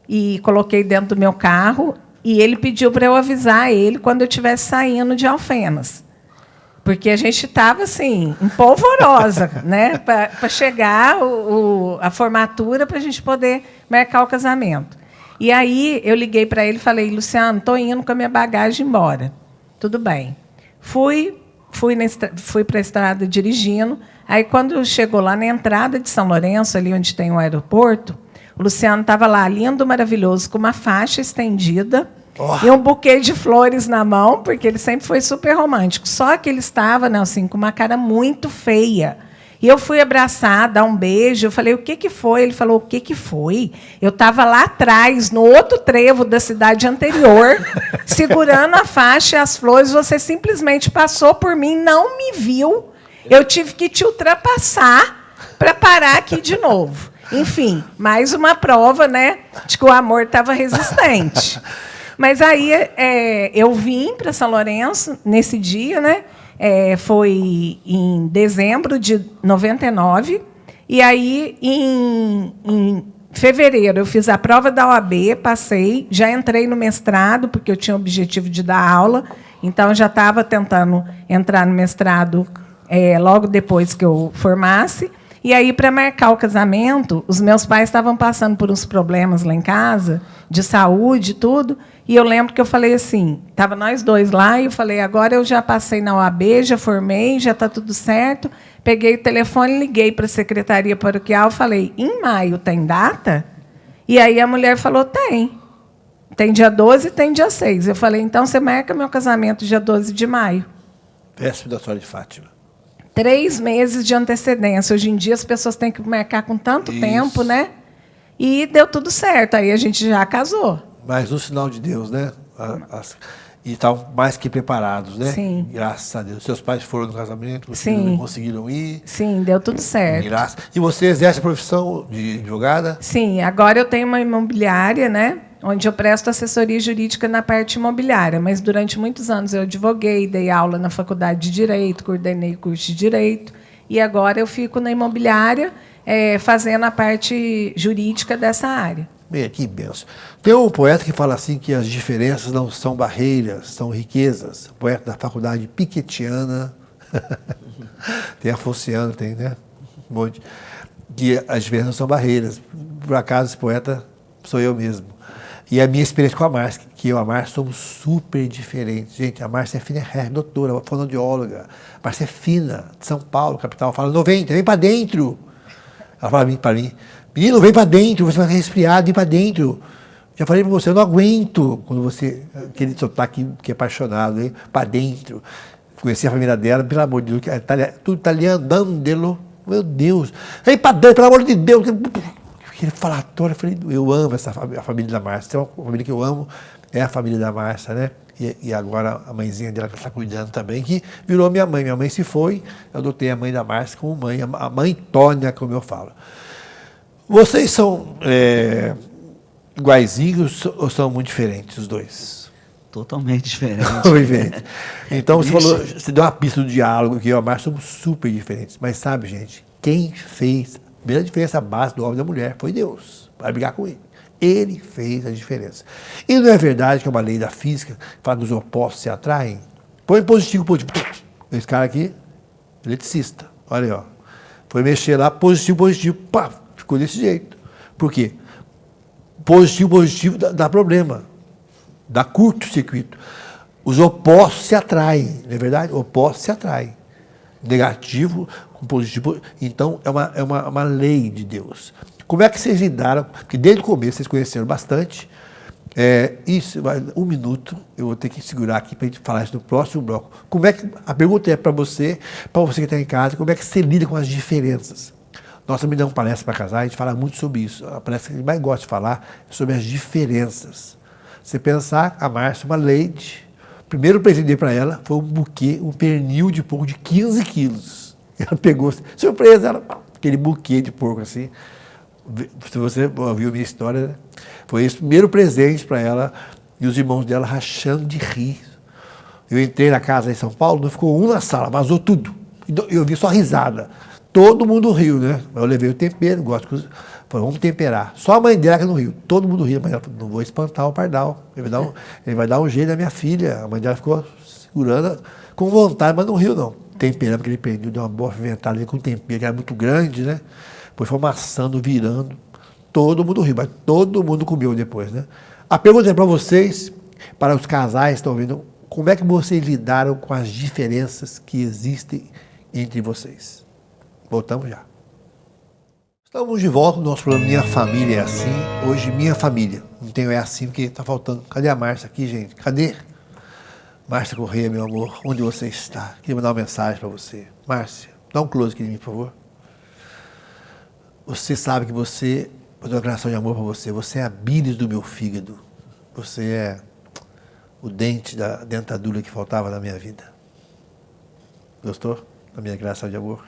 e coloquei dentro do meu carro, e ele pediu para eu avisar ele quando eu estivesse saindo de Alfenas. Porque a gente estava, assim, empolvorosa, né? Para chegar a formatura, para a gente poder marcar o casamento. E aí eu liguei para ele e falei, Luciano, estou indo com a minha bagagem embora. Tudo bem. Fui para a estrada dirigindo. Aí, quando chegou lá na entrada de São Lourenço, ali onde tem o aeroporto, o Luciano estava lá, lindo, maravilhoso, com uma faixa estendida e um buquê de flores na mão, porque ele sempre foi super romântico. Só que ele estava, né, assim, com uma cara muito feia. E eu fui abraçar, dar um beijo. Eu falei, o que foi? Ele falou, o que foi? Eu estava lá atrás, no outro trevo da cidade anterior, segurando a faixa e as flores. Você simplesmente passou por mim, não me viu. Eu tive que te ultrapassar para parar aqui de novo. Enfim, mais uma prova, né, de que o amor estava resistente. Mas aí eu vim para São Lourenço nesse dia, né? Foi em dezembro de 99. E aí, em fevereiro, eu fiz a prova da OAB, passei, já entrei no mestrado, porque eu tinha o objetivo de dar aula. Então, eu já estava tentando entrar no mestrado logo depois que eu formasse. E aí, para marcar o casamento, os meus pais estavam passando por uns problemas lá em casa, de saúde e tudo. E eu lembro que eu falei assim, estava nós dois lá, e eu falei, agora eu já passei na OAB, já formei, já está tudo certo. Peguei o telefone, liguei para a secretaria paroquial, falei, em maio tem data? E aí a mulher falou, tem. Tem dia 12 tem dia 6. Eu falei, então você marca meu casamento dia 12 de maio. Véspera da Senhora de Fátima. 3 meses de antecedência. Hoje em dia as pessoas têm que marcar com tanto tempo, né? E deu tudo certo. Aí a gente já casou. Mas um sinal de Deus, né? E estavam mais que preparados, né? Sim. Graças a Deus. Seus pais foram no casamento, os Sim. filhos não conseguiram ir. Sim, deu tudo certo. Graças. E você exerce a profissão de advogada? Sim, agora eu tenho uma imobiliária, né? Onde eu presto assessoria jurídica na parte imobiliária. Mas durante muitos anos eu advoguei, dei aula na faculdade de Direito, coordenei curso de Direito. E agora eu fico na imobiliária fazendo a parte jurídica dessa área. Bem, que benção. Tem um poeta que fala assim que as diferenças não são barreiras, são riquezas. O poeta da faculdade Pikettiana, tem Afonsiano, tem, né? Um monte. Que as diferenças não são barreiras. Por acaso, esse poeta sou eu mesmo. E a minha experiência com a Márcia, que eu e a Márcia somos super diferentes. Gente, a Márcia é fina, doutora, fonoaudióloga. A Márcia é fina, de São Paulo, capital. Fala, 90, vem para dentro. Ela fala para mim, menino, vem para dentro, você vai ficar resfriado, vem para dentro. Já falei para você, eu não aguento quando você, aquele sotaque que é apaixonado, hein? Para dentro. Conheci a família dela, pelo amor de Deus, tudo italiano, Dandelo, meu Deus. Vem para dentro, pelo amor de Deus. Aquele falatório, eu falei, eu amo a família da Márcia. Tem uma família que eu amo, é a família da Márcia, né? E agora a mãezinha dela que está cuidando também, que virou minha mãe. Minha mãe se foi, eu adotei a mãe da Márcia como mãe, a mãe Tônia, como eu falo. Vocês são iguaizinhos ou são muito diferentes, os dois? Totalmente diferente. Então, você deu uma pista do diálogo, que eu e a Márcia somos super diferentes. Mas sabe, gente, quem fez a primeira diferença base do homem e da mulher foi Deus, para brigar com ele. Ele fez a diferença. E não é verdade que é uma lei da física que fala que os opostos se atraem? Põe positivo. Esse cara aqui, eletricista. Olha aí, ó. Foi mexer lá, positivo, pá, ficou desse jeito. Por quê? Positivo dá problema. Dá curto-circuito. Os opostos se atraem, não é verdade? Opostos se atraem. Negativo com positivo. Então, é uma lei de Deus. Como é que vocês lidaram? Porque desde o começo vocês conheceram bastante. Isso, um minuto, eu vou ter que segurar aqui para a gente falar isso no próximo bloco. Como é que, a pergunta é para você que está em casa, como é que você lida com as diferenças? Nós também damos palestra para casar, a gente fala muito sobre isso. A palestra que a gente mais gosta de falar é sobre as diferenças. Você pensar, a Márcia, uma lady, o primeiro presente que dei para ela foi um buquê, um pernil de porco de 15 quilos. Ela pegou, surpresa, aquele buquê de porco assim. Se você ouviu a minha história, né? Foi esse o primeiro presente para ela e os irmãos dela rachando de rir. Eu entrei na casa em São Paulo, não ficou um na sala, vazou tudo. Eu vi só risada. Todo mundo riu, né? Eu levei o tempero, falei, vamos temperar. Só a mãe dela que não riu. Todo mundo riu, mas ela falou, não vou espantar o pardal. Ele vai dar um jeito na minha filha. A mãe dela ficou segurando com vontade, mas não riu, não. Temperando, porque ele perdeu, deu uma boa apimentada com tempero, que era muito grande, né? Depois foi amassando, virando. Todo mundo riu, mas todo mundo comeu depois, né? A pergunta é para vocês, para os casais que estão vendo, como é que vocês lidaram com as diferenças que existem entre vocês? Voltamos já. Estamos de volta no nosso programa Minha Família é Assim. Hoje, Minha Família. Não tenho é assim porque está faltando. Cadê a Márcia aqui, gente? Cadê? Márcia Correia, meu amor, onde você está? Queria mandar uma mensagem para você. Márcia, dá um close aqui em mim, por favor. você sabe que você, eu dou uma declaração de amor para você, você é a bilis do meu fígado. Você é o dente da dentadura que faltava na minha vida. Gostou da minha declaração de amor?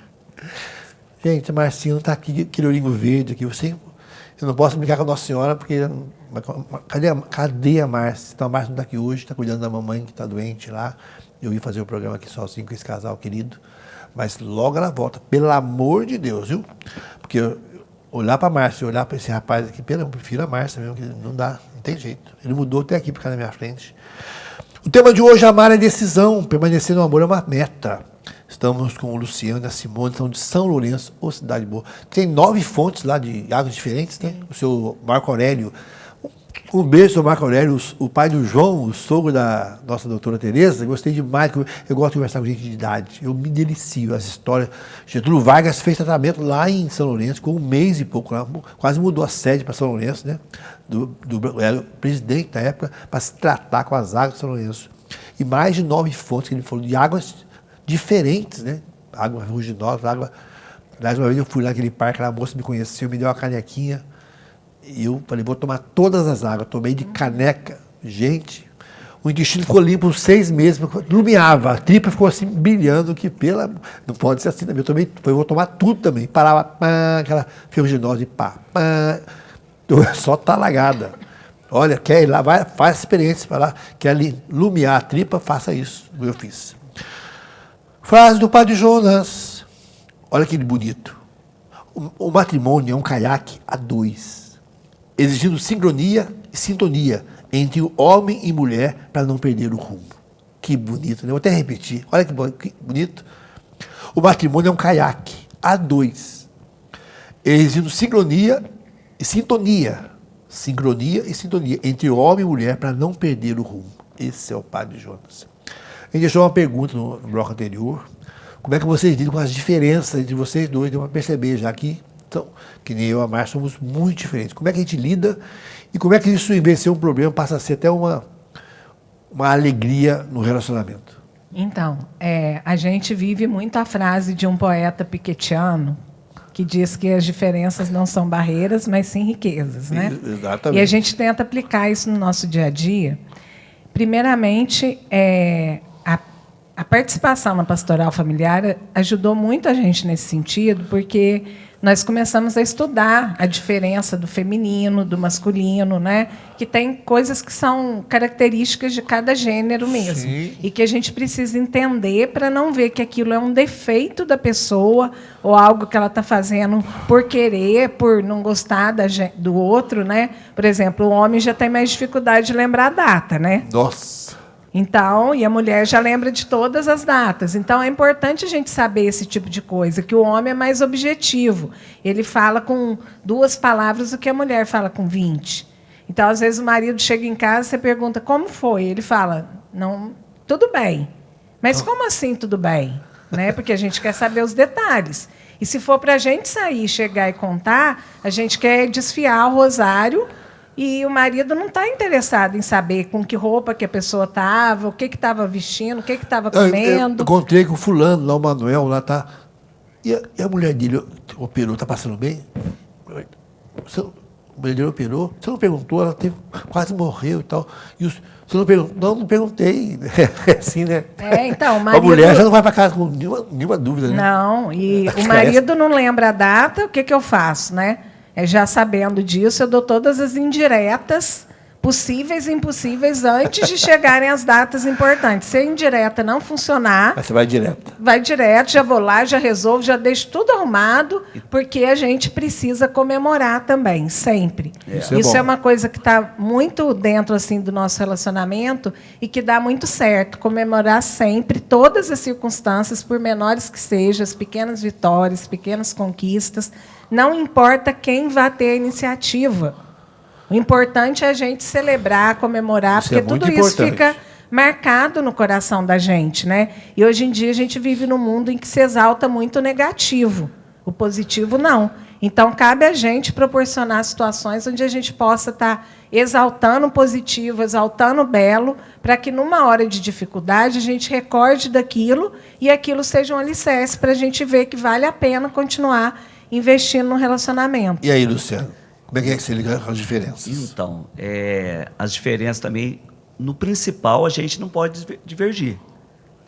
Gente, a Marcinha não está aqui, aquele olhinho verde aqui. Eu não posso brincar com a Nossa Senhora, porque... Cadê a Márcia? Então, a Márcia não está aqui hoje, está cuidando da mamãe que está doente lá. Eu ia fazer o programa aqui sozinho com esse casal querido. Mas logo ela volta, pelo amor de Deus, viu? Porque olhar para a Márcia, olhar para esse rapaz aqui, eu prefiro a Márcia mesmo, que não dá, não tem jeito. Ele mudou até aqui para ficar na minha frente. O tema de hoje, amar é decisão, permanecer no amor é uma meta. Estamos com o Luciano e a Simone, são de São Lourenço, ou Cidade Boa. Tem 9 fontes lá de águas diferentes, né? O seu Marco Aurélio. Um beijo, seu Marco Aurélio, o pai do João, o sogro da nossa doutora Tereza. Gostei demais, eu gosto de conversar com gente de idade. Eu me delicio, as histórias. Getúlio Vargas fez tratamento lá em São Lourenço, com 1 mês e pouco lá, quase mudou a sede para São Lourenço, né? Era o presidente da época, para se tratar com as águas de São Lourenço. E mais de 9 fontes que ele falou, de águas diferentes, né? Água ruginosa, água... Aliás, uma vez eu fui lá naquele parque, a moça me conheceu, me deu uma canequinha. E eu falei, vou tomar todas as águas. Tomei de caneca. Gente, o intestino ficou limpo por 6 meses. Iluminava. A tripa ficou assim, brilhando, que não pode ser assim também. Eu vou tomar tudo também. Parava, pá, aquela ferruginose, pá. Só talagada. Olha, quer ir lá, vai, faz experiência para lá. Quer iluminar a tripa, faça isso. Eu fiz. Frase do Padre Jonas. Olha que bonito. O matrimônio é um caiaque a 2. Exigindo sincronia e sintonia entre o homem e mulher para não perder o rumo. Que bonito, né? Vou até repetir. Olha que bonito. O matrimônio é um caiaque a 2. Exigindo sincronia e sintonia. Sincronia e sintonia entre o homem e mulher para não perder o rumo. Esse é o Padre Jonas. A gente deixou uma pergunta no bloco anterior. Como é que vocês lidam com as diferenças entre vocês dois? Deu para perceber já que, então, que nem eu e a Márcia somos muito diferentes. Como é que a gente lida e como é que isso, em vez de ser um problema, passa a ser até uma alegria no relacionamento? Então, a gente vive muito a frase de um poeta pikettiano que diz que as diferenças não são barreiras, mas sim riquezas, né? Exatamente. E a gente tenta aplicar isso no nosso dia a dia. Primeiramente, a participação na pastoral familiar ajudou muito a gente nesse sentido, porque nós começamos a estudar a diferença do feminino, do masculino, né? Que tem coisas que são características de cada gênero mesmo. Sim. E que a gente precisa entender para não ver que aquilo é um defeito da pessoa ou algo que ela está fazendo por querer, por não gostar do outro, né? Por exemplo, o homem já tem mais dificuldade de lembrar a data, né? Nossa! Então, e a mulher já lembra de todas as datas. Então, é importante a gente saber esse tipo de coisa, que o homem é mais objetivo. Ele fala com 2 palavras o que a mulher fala com 20. Então, às vezes, o marido chega em casa e você pergunta como foi. Ele fala, não, tudo bem. Mas como assim tudo bem? Né? Porque a gente quer saber os detalhes. E se for para a gente sair, chegar e contar, a gente quer desfiar o rosário. E o marido não está interessado em saber com que roupa que a pessoa estava, o que estava vestindo, o que estava comendo. Eu encontrei com o fulano, lá o Manuel, lá tá. E a mulher dele operou, está passando bem? A mulher dele operou, você não perguntou, ela quase morreu e tal. E você não perguntou? Não perguntei. É assim, né? Então, o marido... A mulher já não vai para casa com nenhuma dúvida, né? Não, e o marido não lembra a data, o que eu faço, né? Já sabendo disso, eu dou todas as indiretas possíveis e impossíveis antes de chegarem as datas importantes. Se a indireta não funcionar... Mas você vai direto. Vai direto, já vou lá, já resolvo, já deixo tudo arrumado, porque a gente precisa comemorar também, sempre. Isso é uma coisa que está muito dentro assim, do nosso relacionamento e que dá muito certo. Comemorar sempre todas as circunstâncias, por menores que sejam, as pequenas vitórias, pequenas conquistas. Não importa quem vai ter a iniciativa. O importante é a gente celebrar, comemorar, isso porque tudo importante. Isso fica marcado no coração da gente, né? E hoje em dia a gente vive num mundo em que se exalta muito o negativo, o positivo não. Então cabe a gente proporcionar situações onde a gente possa estar exaltando o positivo, exaltando o belo, para que numa hora de dificuldade a gente recorde daquilo e aquilo seja um alicerce para a gente ver que vale a pena continuar investindo no relacionamento. E aí, Luciano, como é que você liga as diferenças? Então, as diferenças também, no principal, a gente não pode divergir.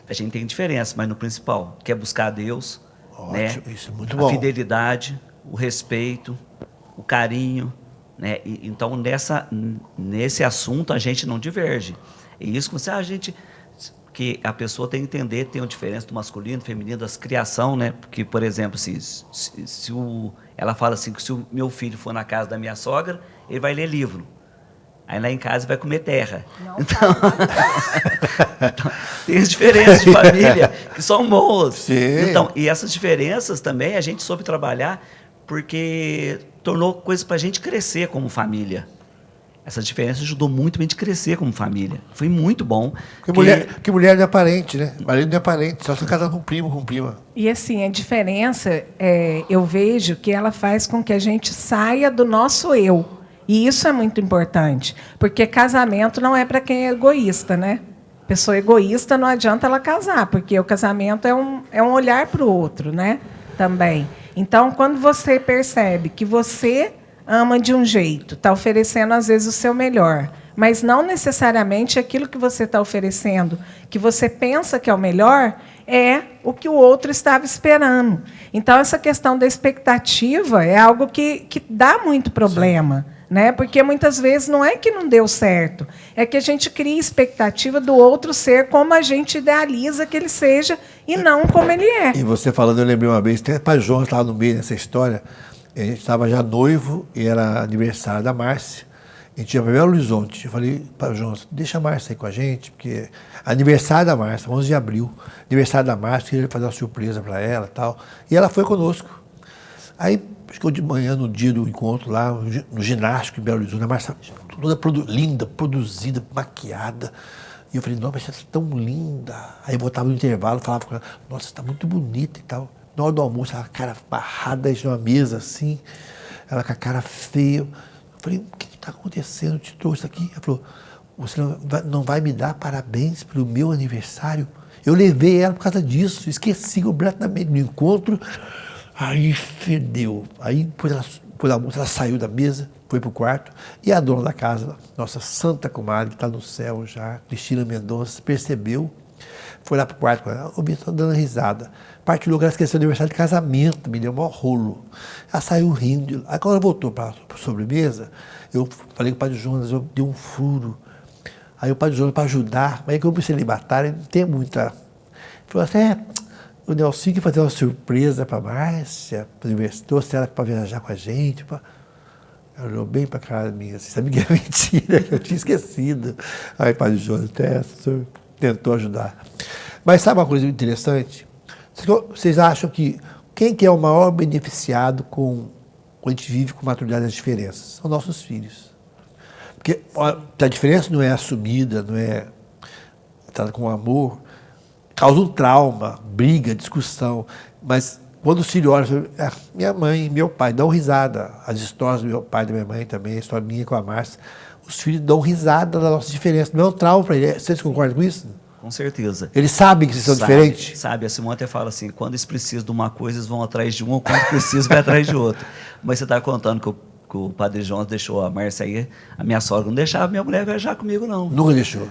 A gente tem diferença, mas no principal, que é buscar a Deus, Ótimo, né? isso é muito bom. A fidelidade, o respeito, o carinho, né? Então, nesse assunto, a gente não diverge. E isso que a pessoa tem que entender, tem a diferença do masculino, do feminino, das criação, né? Porque, por exemplo, ela fala assim, que se o meu filho for na casa da minha sogra, ele vai ler livro. Aí lá em casa vai comer terra. Então, tem as diferenças de família que são boas. Sim. Então, e essas diferenças também a gente soube trabalhar porque tornou coisas para a gente crescer como família. Essa diferença ajudou muito a gente crescer como família. Foi muito bom. Porque mulher não é parente, né? Marido não é parente, só se casar com primo, com prima. E assim, a diferença, eu vejo que ela faz com que a gente saia do nosso eu. E isso é muito importante, porque casamento não é para quem é egoísta, né? Pessoa egoísta não adianta ela casar, porque o casamento é um olhar para o outro, né? Também. Então, quando você percebe que você ama de um jeito, está oferecendo, às vezes, o seu melhor, mas não necessariamente aquilo que você está oferecendo, que você pensa que é o melhor, é o que o outro estava esperando. Então, essa questão da expectativa é algo que dá muito problema. Né? Porque muitas vezes não é que não deu certo, é que a gente cria expectativa do outro ser como a gente idealiza que ele seja e não como ele é. E você falando, eu lembrei uma vez, até o pai João estava no meio dessa história, a gente estava já noivo e era aniversário da Márcia, a gente ia para Belo Horizonte. Eu falei para o João, deixa a Márcia aí com a gente, porque aniversário da Márcia, 11 de abril, aniversário da Márcia, queria fazer uma surpresa para ela e tal, e ela foi conosco. Aí, ficou de manhã no dia do encontro lá, no ginástico em Belo Horizonte, a Márcia toda linda, produzida, maquiada. E eu falei, nossa, mas você está tão linda. Aí eu voltava no intervalo, falava com ela, nossa, você está muito bonita e tal. Na hora do almoço, ela com a cara barrada de uma mesa assim, ela com a cara feia. Eu falei, o que está acontecendo? Eu te trouxe aqui. Ela falou, você não vai me dar parabéns pelo meu aniversário? Eu levei ela por causa disso, esqueci completamente no encontro. Aí fedeu. Aí, depois da almoço, ela saiu da mesa, foi para o quarto, e a dona da casa, nossa santa comadre, que está no céu já, Cristina Mendonça, percebeu, foi lá para o quarto com ela, ouvi, estou dando risada. Partilhou que ela esqueceu o aniversário de casamento, me deu um maior rolo. Ela saiu rindo. Aí, quando ela voltou para a sobremesa, eu falei com o padre Jonas, eu dei um furo. Aí o padre Jonas, para ajudar, mas é que eu pensei em batalha, ele não tem muita... Ele falou assim, o Nelson quer fazer uma surpresa para a Márcia, trouxe ela para viajar com a gente. Ela olhou bem para a cara minha, assim, sabia que é mentira, que eu tinha esquecido. Aí o padre Jonas até tentou ajudar. Mas sabe uma coisa interessante? Vocês acham que quem que é o maior beneficiado quando a gente vive com maturidade das diferenças? São nossos filhos. Porque a diferença não é assumida, não é tratada com amor, causa um trauma, briga, discussão, mas quando os filhos olham, minha mãe e meu pai dão risada, as histórias do meu pai e da minha mãe também, a história minha com a Márcia, os filhos dão risada da nossa diferença, não é um trauma para eles. Vocês concordam com isso? Com certeza. Eles sabem que vocês são diferentes? Sabe, a Simone até fala assim, quando eles precisam de uma coisa, eles vão atrás de uma, quando precisam, vai atrás de outra. Mas você está contando que o padre Jonas deixou a Márcia aí, a minha sogra não deixava minha mulher viajar comigo, não. Nunca deixou.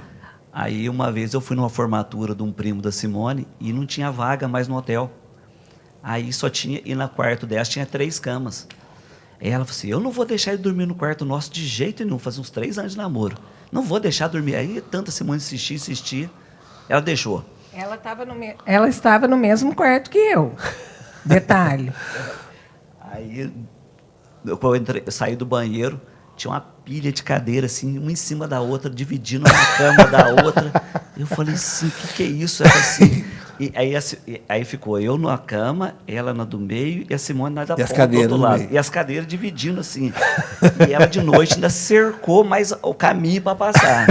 Aí, uma vez, eu fui numa formatura de um primo da Simone e não tinha vaga mais no hotel. Aí, só tinha... E no quarto dela tinha 3 camas. Aí ela falou assim, eu não vou deixar ele dormir no quarto nosso de jeito nenhum. Fazia uns 3 anos de namoro. Não vou deixar dormir. Aí, tanta Simone insistia. Ela deixou. Ela estava no mesmo quarto que eu. Detalhe. Aí, eu saí do banheiro, tinha uma pilha de cadeira, assim, uma em cima da outra, dividindo uma cama da outra. Eu falei assim, o que é isso? Ela assim, e aí ficou eu na cama, ela na do meio e a Simone na da ponta do outro lado. E as cadeiras dividindo assim. E ela de noite ainda cercou mais o caminho para passar.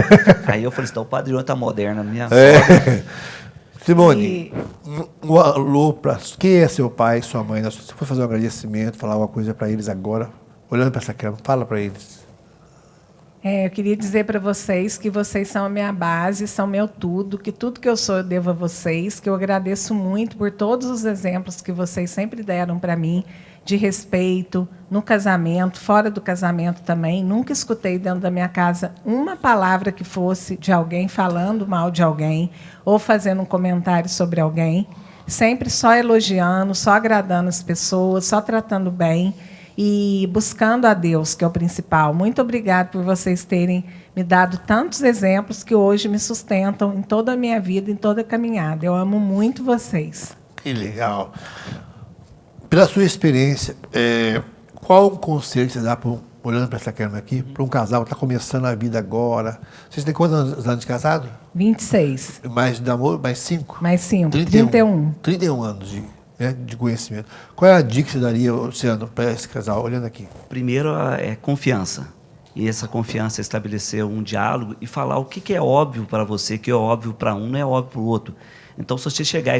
Aí eu falei assim, o padre João tá moderno, minha sogra. Simone, um alô para quem é seu pai, sua mãe? Se você for fazer um agradecimento, falar uma coisa para eles agora, olhando para essa câmera, fala para eles. Eu queria dizer para vocês que vocês são a minha base, são meu tudo que eu sou eu devo a vocês, que eu agradeço muito por todos os exemplos que vocês sempre deram para mim, de respeito, no casamento, fora do casamento também. Nunca escutei dentro da minha casa uma palavra que fosse de alguém falando mal de alguém ou fazendo um comentário sobre alguém. Sempre só elogiando, só agradando as pessoas, só tratando bem e buscando a Deus, que é o principal. Muito obrigada por vocês terem me dado tantos exemplos que hoje me sustentam em toda a minha vida, em toda a caminhada. Eu amo muito vocês. Que legal. Pela sua experiência, qual o conselho que você dá, olhando para essa câmera aqui, para um casal que está começando a vida agora? Vocês têm quantos anos de casado? 26. Mais de namoro? Mais 5? Mais 5. 31. 31 anos de conhecimento. Qual é a dica que você daria, Luciano, para esse casal, olhando aqui? Primeiro é confiança. E essa confiança é estabelecer um diálogo e falar o que é óbvio para você, que é óbvio para um, não é óbvio para o outro. Então, se você chegar a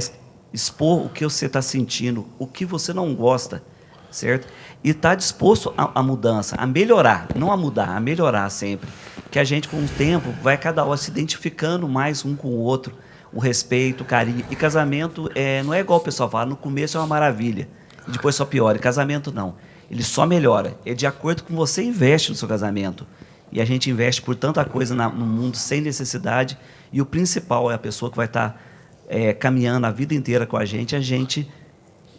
expor o que você está sentindo, o que você não gosta, certo? E estar disposto à mudança, a melhorar, não a mudar, a melhorar sempre. Que a gente, com o tempo, vai cada hora se identificando mais um com o outro, o respeito, o carinho. E casamento não é igual o pessoal fala, no começo é uma maravilha, e depois só piora. Casamento não, ele só melhora. É de acordo com você investe no seu casamento. E a gente investe por tanta coisa no mundo sem necessidade, e o principal é a pessoa que vai estar caminhando a vida inteira com a gente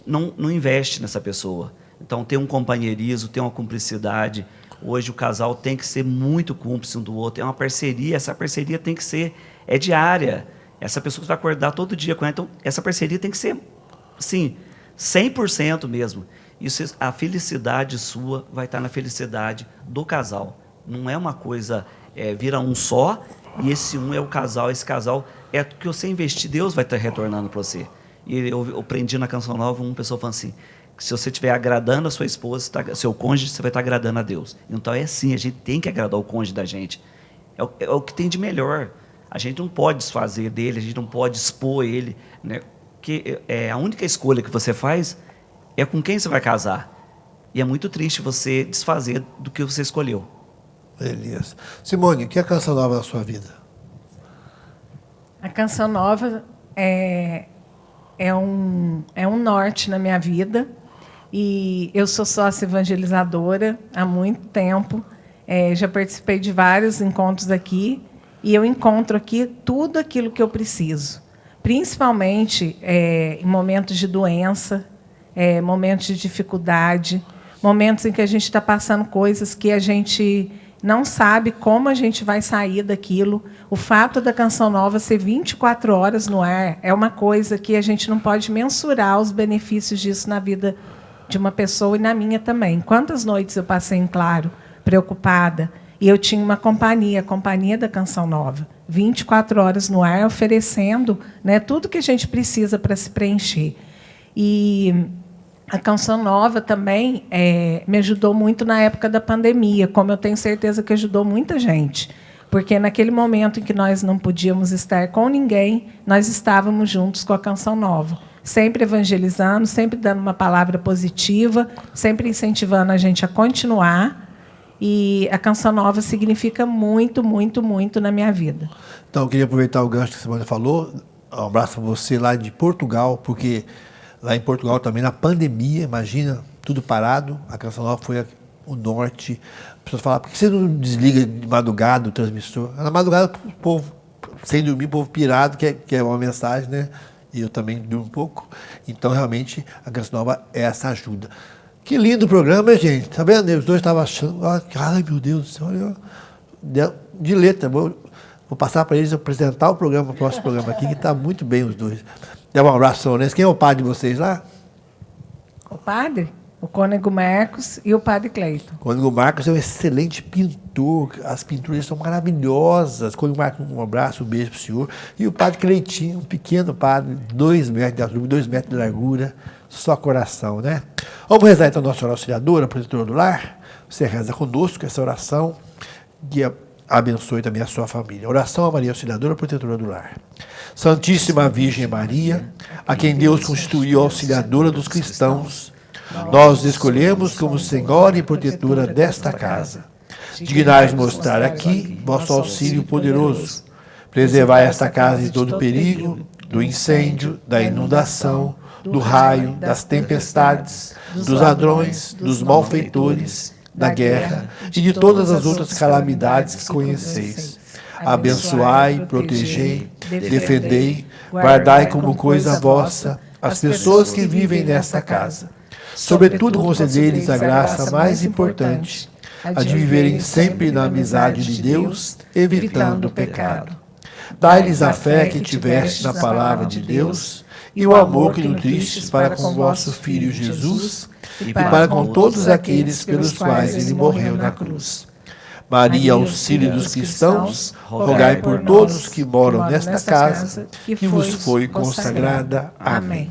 não investe nessa pessoa. Então, tem um companheirismo, tem uma cumplicidade. Hoje, o casal tem que ser muito cúmplice um do outro. É uma parceria. Essa parceria tem que ser diária. Essa pessoa que vai acordar todo dia com ela. Então, essa parceria tem que ser, sim, 100% mesmo. Isso, a felicidade sua vai estar na felicidade do casal. Não é uma coisa, vira um só, e esse um é o casal. Esse casal é o que você investir, Deus vai estar retornando para você. E eu aprendi na Canção Nova, uma pessoa falando assim, que se você estiver agradando a sua esposa, seu cônjuge, você vai estar agradando a Deus. Então é assim, a gente tem que agradar o cônjuge da gente. É o que tem de melhor. A gente não pode desfazer dele, a gente não pode expor ele, né? Porque a única escolha que você faz é com quem você vai casar. E é muito triste você desfazer do que você escolheu. Beleza. Simone, o que é a Canção Nova na sua vida? A Canção Nova é um norte na minha vida. E eu sou sócia evangelizadora há muito tempo. Já participei de vários encontros aqui. E eu encontro aqui tudo aquilo que eu preciso. Principalmente em momentos de doença, momentos de dificuldade, momentos em que a gente está passando coisas que a gente não sabe como a gente vai sair daquilo. O fato da Canção Nova ser 24 horas no ar é uma coisa que a gente não pode mensurar os benefícios disso na vida de uma pessoa e na minha também. Quantas noites eu passei em claro, preocupada, e eu tinha uma companhia, a Companhia da Canção Nova, 24 horas no ar, oferecendo, né, tudo que a gente precisa para se preencher. E a Canção Nova também me ajudou muito na época da pandemia, como eu tenho certeza que ajudou muita gente. Porque naquele momento em que nós não podíamos estar com ninguém, nós estávamos juntos com a Canção Nova. Sempre evangelizando, sempre dando uma palavra positiva, sempre incentivando a gente a continuar. E a Canção Nova significa muito, muito, muito na minha vida. Então, eu queria aproveitar o gancho que a Simone falou. Um abraço para você lá de Portugal, porque lá em Portugal também, na pandemia, imagina, tudo parado. A Canção Nova foi o norte. As pessoas falam, por que você não desliga de madrugada o transmissor? Na madrugada, o povo, sem dormir, o povo pirado, que é uma mensagem, né? E eu também durmo um pouco. Então, realmente, a Canção Nova é essa ajuda. Que lindo o programa, gente. Tá vendo? Os dois estavam achando, ai meu Deus do céu, de letra. Vou passar para eles apresentar o próximo programa aqui, que está muito bem os dois. Dá um abraço, Solanense. Quem é o padre de vocês lá? O padre? O Cônego Marcos e o padre Cleiton. O Cônego Marcos é um excelente pintor. As pinturas são maravilhosas. Cônego Marcos, um abraço, um beijo para o senhor. E o padre Cleitinho, um pequeno padre, 2 metros de altura, 2 metros de largura, só coração, né? Vamos rezar então a nossa auxiliadora, protetora do lar. Você reza conosco essa oração que abençoe também a sua família. Oração a Maria Auxiliadora, protetora do lar. Santíssima Virgem Maria, a quem Deus constituiu auxiliadora dos cristãos, nós escolhemos como Senhora e protetora desta casa. Dignai mostrar aqui vosso auxílio poderoso. Preservai esta casa de todo perigo, do incêndio, da inundação, do raio, das tempestades, dos ladrões, dos malfeitores, da guerra e de todas as outras calamidades que conheceis. Abençoai, protegei, defendei, guardai como coisa vossa as pessoas que vivem nesta casa. Sobretudo, concedei-lhes a graça mais importante, a de viverem sempre na amizade de Deus, evitando o pecado. Dai-lhes a fé que tiveste na palavra de Deus e o amor que nutristes para com vosso Filho Jesus e para com todos aqueles pelos quais ele morreu na cruz. Maria, auxílio dos cristãos, rogai por todos que moram nesta casa que vos foi consagrada. Amém.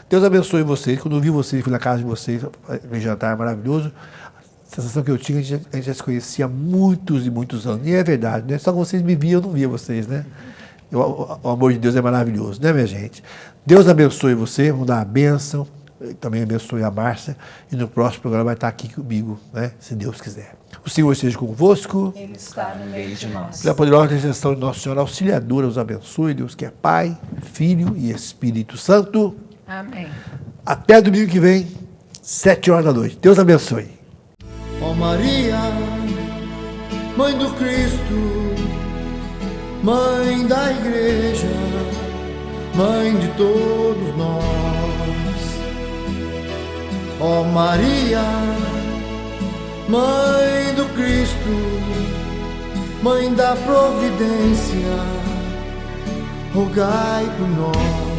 Deus abençoe vocês. Quando eu vi vocês, fui na casa de vocês, um jantar maravilhoso. A sensação que eu tinha, a gente já se conhecia há muitos e muitos anos. E é verdade, né? Só que vocês me viam, eu não via vocês, né? O amor de Deus é maravilhoso, né, minha gente? Deus abençoe você, vamos dar a bênção. Também abençoe a Márcia. E no próximo programa vai estar aqui comigo, né? Se Deus quiser. O Senhor esteja convosco. Ele está no meio de nós. Pela poderosa intercessão de Nossa Senhora Auxiliadora, os abençoe. Deus que é Pai, Filho e Espírito Santo. Amém. Até domingo que vem, 7h da noite. Deus abençoe. Ó Maria, Mãe do Cristo, Mãe da Igreja, Mãe de todos nós. Ó Maria, Mãe do Cristo, Mãe da Providência, rogai por nós.